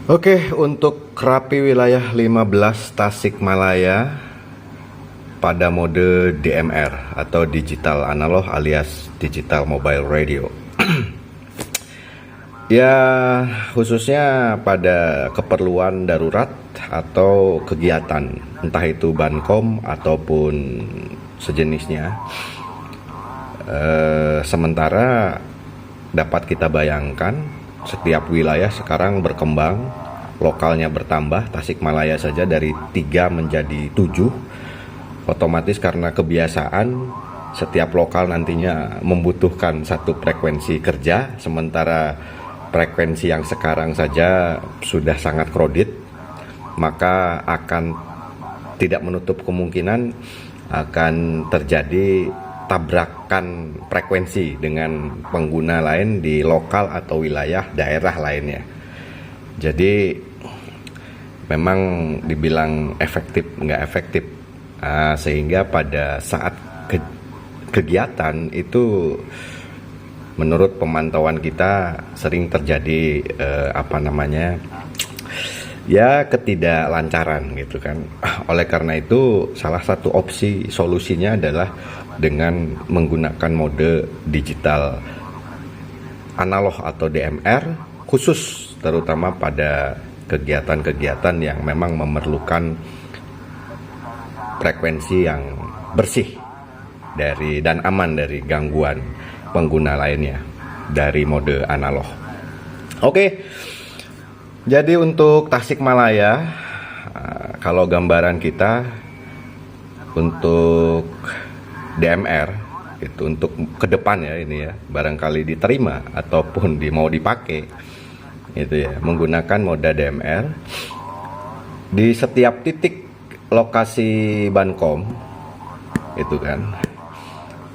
Oke, untuk Krapi wilayah 15 Tasikmalaya pada mode DMR atau digital analog alias digital mobile radio. Ya, khususnya pada keperluan darurat atau kegiatan, entah itu Bankom ataupun sejenisnya. Sementara dapat kita bayangkan setiap wilayah sekarang berkembang, lokalnya bertambah. Tasikmalaya saja dari 3 menjadi 7. Otomatis karena kebiasaan setiap lokal nantinya membutuhkan satu frekuensi kerja, sementara frekuensi yang sekarang saja sudah sangat kredit, maka akan tidak menutup kemungkinan akan terjadi tabrakan frekuensi dengan pengguna lain di lokal atau wilayah daerah lainnya. Jadi memang dibilang efektif nggak efektif, sehingga pada saat kegiatan itu menurut pemantauan kita sering terjadi ketidaklancaran gitu kan. Oleh karena itu salah satu opsi solusinya adalah dengan menggunakan mode digital analog atau DMR, khusus terutama pada kegiatan-kegiatan yang memang memerlukan frekuensi yang bersih dan aman dari gangguan pengguna lainnya dari mode analog. Oke. Jadi untuk Tasikmalaya, kalau gambaran kita untuk DMR itu untuk kedepannya ini ya, barangkali diterima ataupun mau dipakai itu ya, menggunakan mode DMR di setiap titik lokasi Bankom itu kan.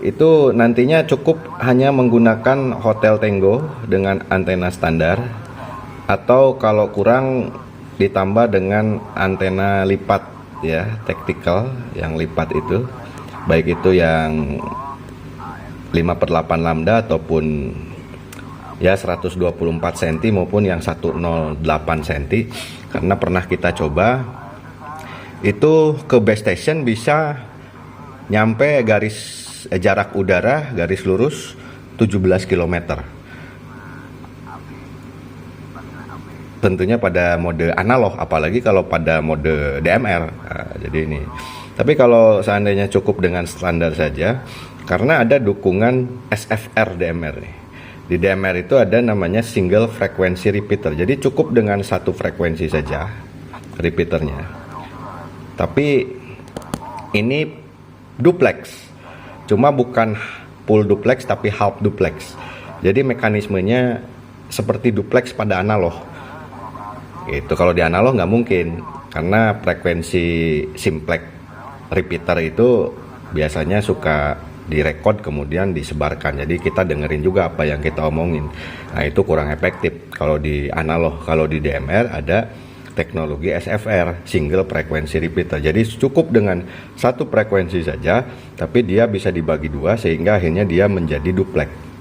Itu nantinya cukup hanya menggunakan Hotel Tenggo dengan antena standar, atau kalau kurang ditambah dengan antena lipat ya, tactical yang lipat itu, baik itu yang 5/8 lambda ataupun ya 124 cm maupun yang 108 cm. Karena pernah kita coba itu ke base station bisa nyampe jarak udara garis lurus 17 km. Tentunya pada mode analog, apalagi kalau pada mode DMR. Jadi ini. Tapi kalau seandainya cukup dengan standar saja, karena ada dukungan SFR DMR nih. Di DMR itu ada namanya single frequency repeater. Jadi cukup dengan satu frekuensi saja repeaternya. Tapi ini duplex. Cuma bukan full duplex tapi half duplex. Jadi mekanismenya seperti duplex pada analog. Itu kalau di analog nggak mungkin, karena frekuensi simplex repeater itu biasanya suka direkod kemudian disebarkan, jadi kita dengerin juga apa yang kita omongin. Nah itu kurang efektif kalau di analog. Kalau di DMR ada teknologi SFR, single frequency repeater, jadi cukup dengan satu frekuensi saja tapi dia bisa dibagi dua sehingga akhirnya dia menjadi duplex.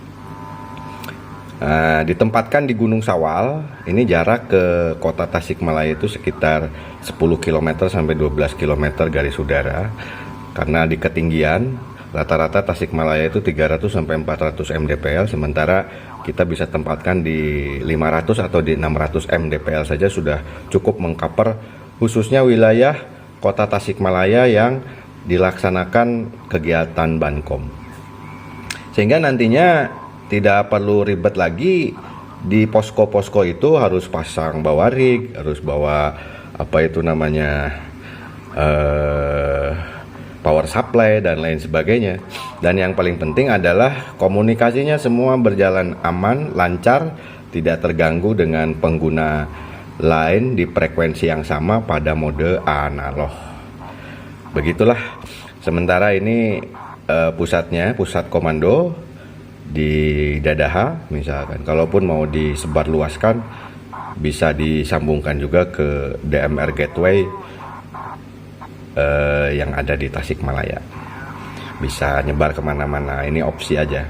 Ditempatkan di Gunung Sawal. Ini jarak ke kota Tasikmalaya itu sekitar 10 km sampai 12 km garis udara. Karena di ketinggian rata-rata Tasikmalaya itu 300 sampai 400 mdpl, sementara kita bisa tempatkan di 500 atau di 600 mdpl saja sudah cukup mengcover khususnya wilayah kota Tasikmalaya yang dilaksanakan kegiatan Bankom. Sehingga nantinya tidak perlu ribet lagi di posko-posko itu harus pasang bawa rig, harus bawa power supply dan lain sebagainya. Dan yang paling penting adalah komunikasinya semua berjalan aman, lancar, tidak terganggu dengan pengguna lain di frekuensi yang sama pada mode analog. Begitulah. Sementara ini pusat komando di Dadaha misalkan. Kalaupun mau disebarluaskan bisa disambungkan juga ke DMR gateway yang ada di Tasikmalaya. Bisa nyebar kemana-mana. Ini opsi aja.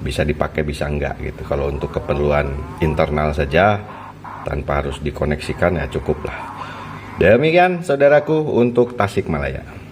Bisa dipakai bisa enggak gitu. Kalau untuk keperluan internal saja tanpa harus dikoneksikan ya cukup lah. Demikian saudaraku untuk Tasikmalaya.